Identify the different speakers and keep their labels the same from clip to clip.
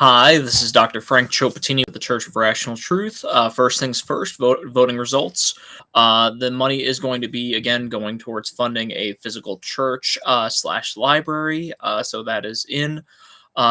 Speaker 1: Hi, this is Dr. Frank Chopatini of the Church of Rational Truth. First things first, voting results. The money is going to be, again, going towards funding a physical church slash library. So that is in.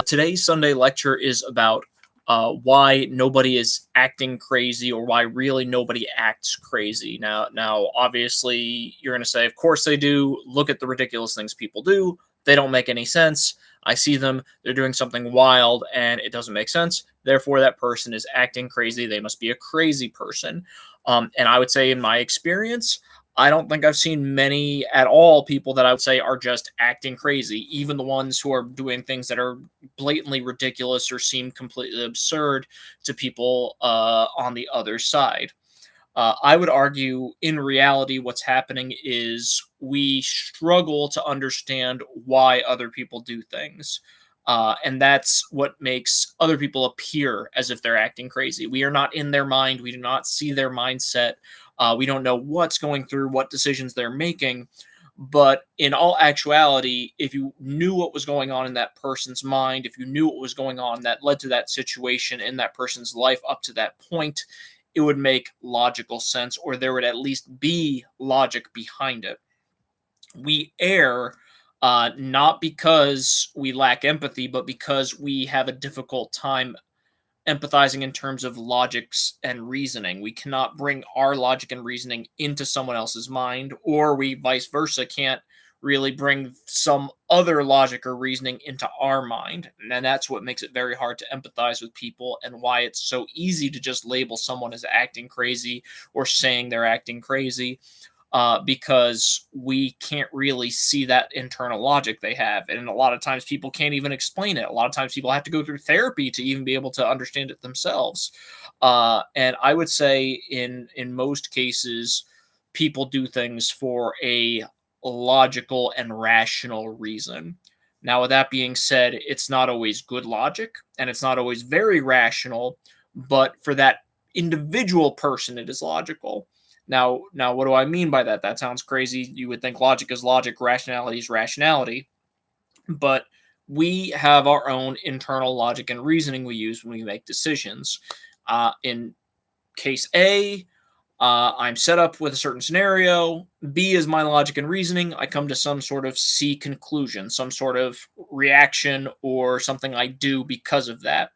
Speaker 1: Today's Sunday lecture is about why nobody is acting crazy, or why really nobody acts crazy. Now, obviously, you're going to say, of course they do. Look at the ridiculous things people do. They don't make any sense. I see them, they're doing something wild, and it doesn't make sense. Therefore, that person is acting crazy. They must be a crazy person. And I would say, in my experience, I don't think I've seen many at all people that I would say are just acting crazy. Even the ones who are doing things that are blatantly ridiculous or seem completely absurd to people on the other side. I would argue, in reality, what's happening is we struggle to understand why other people do things. And that's what makes other people appear as if they're acting crazy. We are not in their mind. We do not see their mindset. We don't know what's going through, what decisions they're making. But in all actuality, if you knew what was going on in that person's mind, if you knew what was going on that led to that situation in that person's life up to that point, it would make logical sense, or there would at least be logic behind it. We err not because we lack empathy, but because we have a difficult time empathizing in terms of logics and reasoning. We cannot bring our logic and reasoning into someone else's mind, or we vice versa can't really bring some other logic or reasoning into our mind. And that's what makes it very hard to empathize with people, and why it's so easy to just label someone as acting crazy or saying they're acting crazy, because we can't really see that internal logic they have. And a lot of times people can't even explain it. A lot of times people have to go through therapy to even be able to understand it themselves. And I would say in most cases, people do things for a logical and rational reason. Now, with that being said, it's not always good logic, and it's not always very rational, but for that individual person, it is logical. Now, what do I mean by that? That sounds crazy. You would think logic is logic, rationality is rationality, but we have our own internal logic and reasoning we use when we make decisions. In case A, I'm set up with a certain scenario. B is my logic and reasoning. I come to some sort of C conclusion, some sort of reaction, or something I do because of that.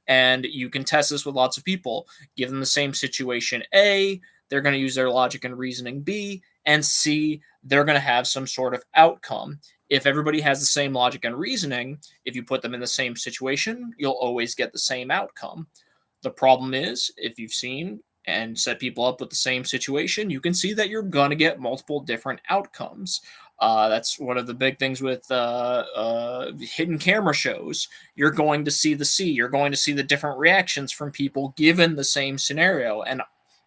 Speaker 1: And you can test this with lots of people. Give them the same situation A, they're going to use their logic and reasoning B, and C, they're going to have some sort of outcome. If everybody has the same logic and reasoning, if you put them in the same situation, you'll always get the same outcome. The problem is, if you've seen and set people up with the same situation, you can see that you're going to get multiple different outcomes. That's one of the big things with hidden camera shows. You're going to see you're going to see the different reactions from people given the same scenario. And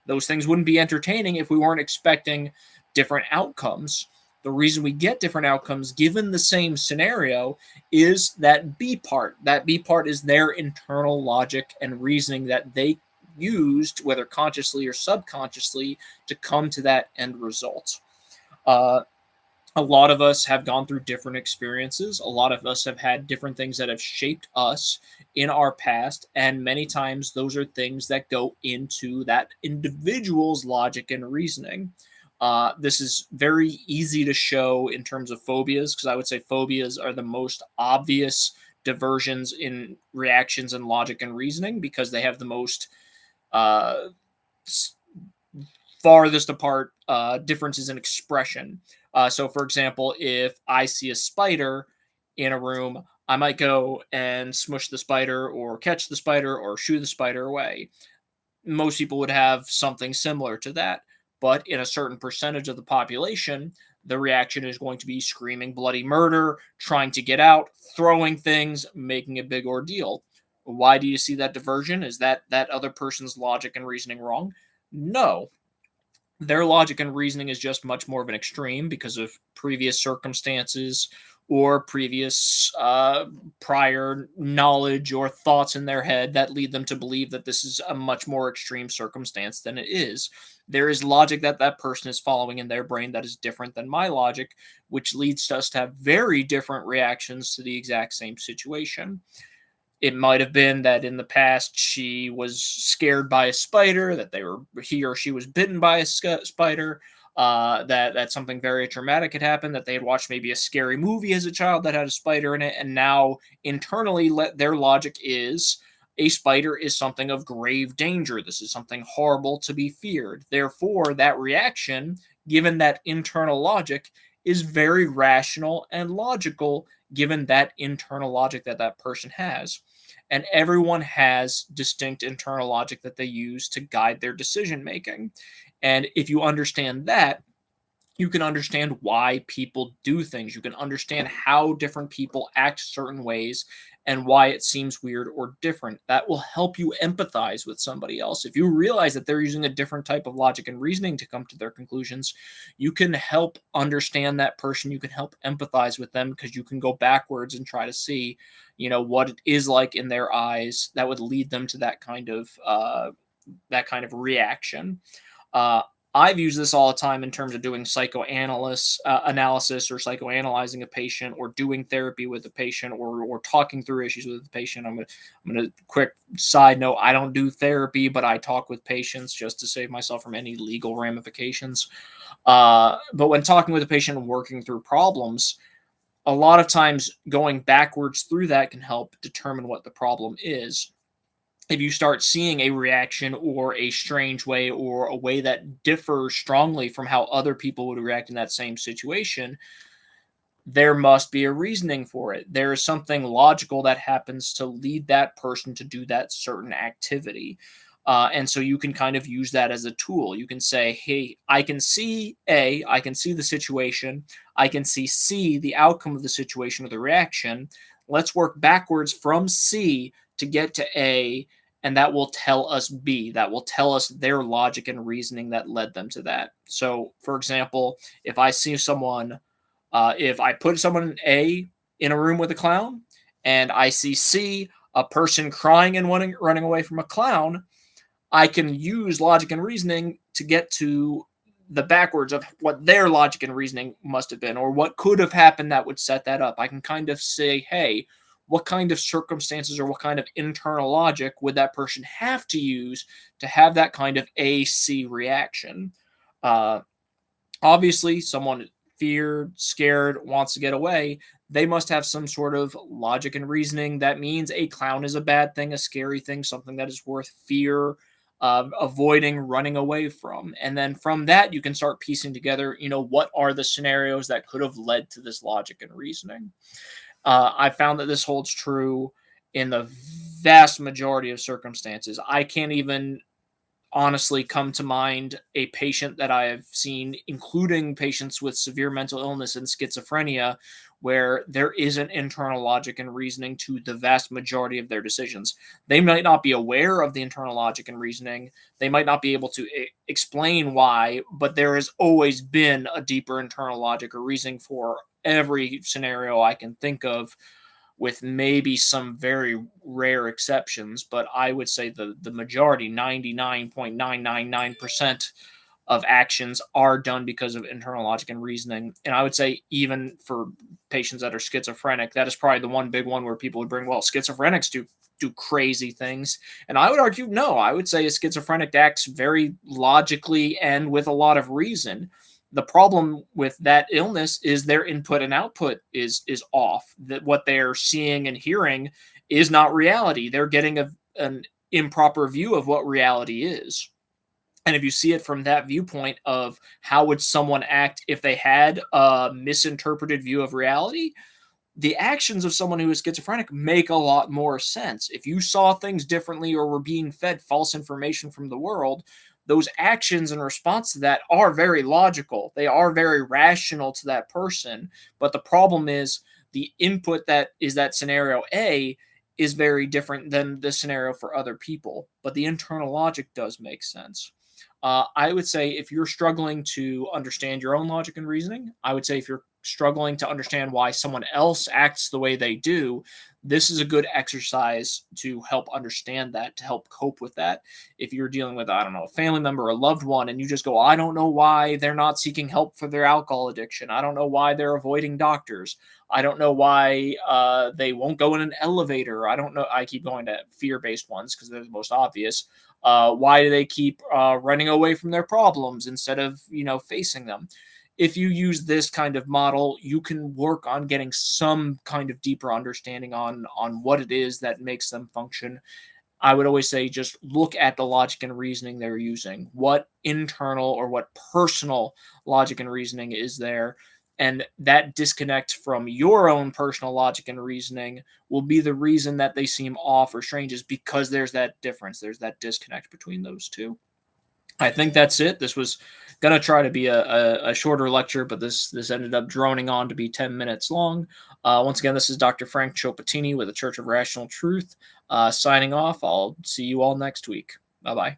Speaker 1: those things wouldn't be entertaining if we weren't expecting different outcomes. The reason we get different outcomes given the same scenario is that B part. That B part is their internal logic and reasoning that they used, whether consciously or subconsciously, to come to that end result. Uh, a lot of us have gone through different experiences. A lot of us have had different things that have shaped us in our past. And many times those are things that go into that individual's logic and reasoning. This is very easy to show in terms of phobias, because I would say phobias are the most obvious diversions in reactions and logic and reasoning, because they have the most uh, farthest apart differences in expression. So, for example, if I see a spider in a room, I might go and smush the spider, or catch the spider, or shoo the spider away. Most people would have something similar to that, but in a certain percentage of the population, the reaction is going to be screaming bloody murder, trying to get out, throwing things, making a big ordeal. Why do you see that diversion? Is that other person's logic and reasoning wrong? No, their logic and reasoning is just much more of an extreme because of previous circumstances, or previous prior knowledge or thoughts in their head that lead them to believe that this is a much more extreme circumstance than it is. There is logic that that person is following in their brain that is different than my logic, which leads us to have very different reactions to the exact same situation. It might have been that in the past she was scared by a spider, that he or she was bitten by a spider, that something very traumatic had happened, that they had watched maybe a scary movie as a child that had a spider in it, and now internally their logic is a spider is something of grave danger. This is something horrible to be feared. Therefore, that reaction, given that internal logic, is very rational and logical given that internal logic that that person has. And everyone has distinct internal logic that they use to guide their decision making. And if you understand that, you can understand why people do things. You can understand how different people act certain ways and why it seems weird or different. That will help you empathize with somebody else. If you realize that they're using a different type of logic and reasoning to come to their conclusions, you can help understand that person. You can help empathize with them because you can go backwards and try to see, what it is like in their eyes that would lead them to that kind of reaction. Uh, I've used this all the time in terms of doing psychoanalysis analysis or psychoanalyzing a patient or doing therapy with a patient or talking through issues with the patient. I'm gonna quick side note. I don't do therapy, but I talk with patients just to save myself from any legal ramifications. But when talking with a patient and working through problems, a lot of times going backwards through that can help determine what the problem is. If you start seeing a reaction or a strange way or a way that differs strongly from how other people would react in that same situation, there must be a reasoning for it. There is something logical that happens to lead that person to do that certain activity. And so you can kind of use that as a tool. You can say, hey, I can see A, I can see the situation, I can see C, the outcome of the situation or the reaction. Let's work backwards from C to get to A, and that will tell us B. That will tell us their logic and reasoning that led them to that. So, for example, if I see someone, if I put someone in A in a room with a clown, and I see C, a person crying and running away from a clown, I can use logic and reasoning to get to the backwards of what their logic and reasoning must have been, or what could have happened that would set that up. I can kind of say, hey, what kind of circumstances or what kind of internal logic would that person have to use to have that kind of AC reaction? Uh, Obviously, someone feared, scared, wants to get away. They must have some sort of logic and reasoning. That means a clown is a bad thing, a scary thing, something that is worth fear, avoiding, running away from. And then from that, you can start piecing together, what are the scenarios that could have led to this logic and reasoning. I found that this holds true in the vast majority of circumstances. I can't even honestly come to mind a patient that I have seen, including patients with severe mental illness and schizophrenia, where there isn't internal logic and reasoning to the vast majority of their decisions. They might not be aware of the internal logic and reasoning. They might not be able to explain why, but there has always been a deeper internal logic or reasoning for every scenario I can think of, with maybe some very rare exceptions, but I would say the majority, 99.999% of actions are done because of internal logic and reasoning. And I would say even for patients that are schizophrenic, that is probably the one big one where people would bring, well, schizophrenics do crazy things. And I would argue, no, I would say a schizophrenic acts very logically and with a lot of reason. The problem with that illness is their input and output is off. That what they're seeing and hearing is not reality. They're getting an improper view of what reality is. And if you see it from that viewpoint of how would someone act if they had a misinterpreted view of reality, the actions of someone who is schizophrenic make a lot more sense. If you saw things differently or were being fed false information from the world, those actions in response to that are very logical. They are very rational to that person. But the problem is the input that is that scenario A is very different than the scenario for other people. But the internal logic does make sense. I would say if you're struggling to understand your own logic and reasoning, I would say if you're struggling to understand why someone else acts the way they do, this is a good exercise to help understand that, to help cope with that. If you're dealing with, I don't know, a family member or a loved one, and you just go, I don't know why they're not seeking help for their alcohol addiction. I don't know why they're avoiding doctors. I don't know why they won't go in an elevator. I don't know. I keep going to fear-based ones because they're the most obvious. Why do they keep running away from their problems instead of, facing them? If you use this kind of model, you can work on getting some kind of deeper understanding on what it is that makes them function. I would always say just look at the logic and reasoning they're using. What internal or what personal logic and reasoning is there? And that disconnect from your own personal logic and reasoning will be the reason that they seem off or strange, is because there's that difference. There's that disconnect between those two. I think that's it. This was going to try to be a shorter lecture, but this ended up droning on to be 10 minutes long. Once again, this is Dr. Frank Ciopatini with the Church of Rational Truth, signing off. I'll see you all next week. Bye-bye.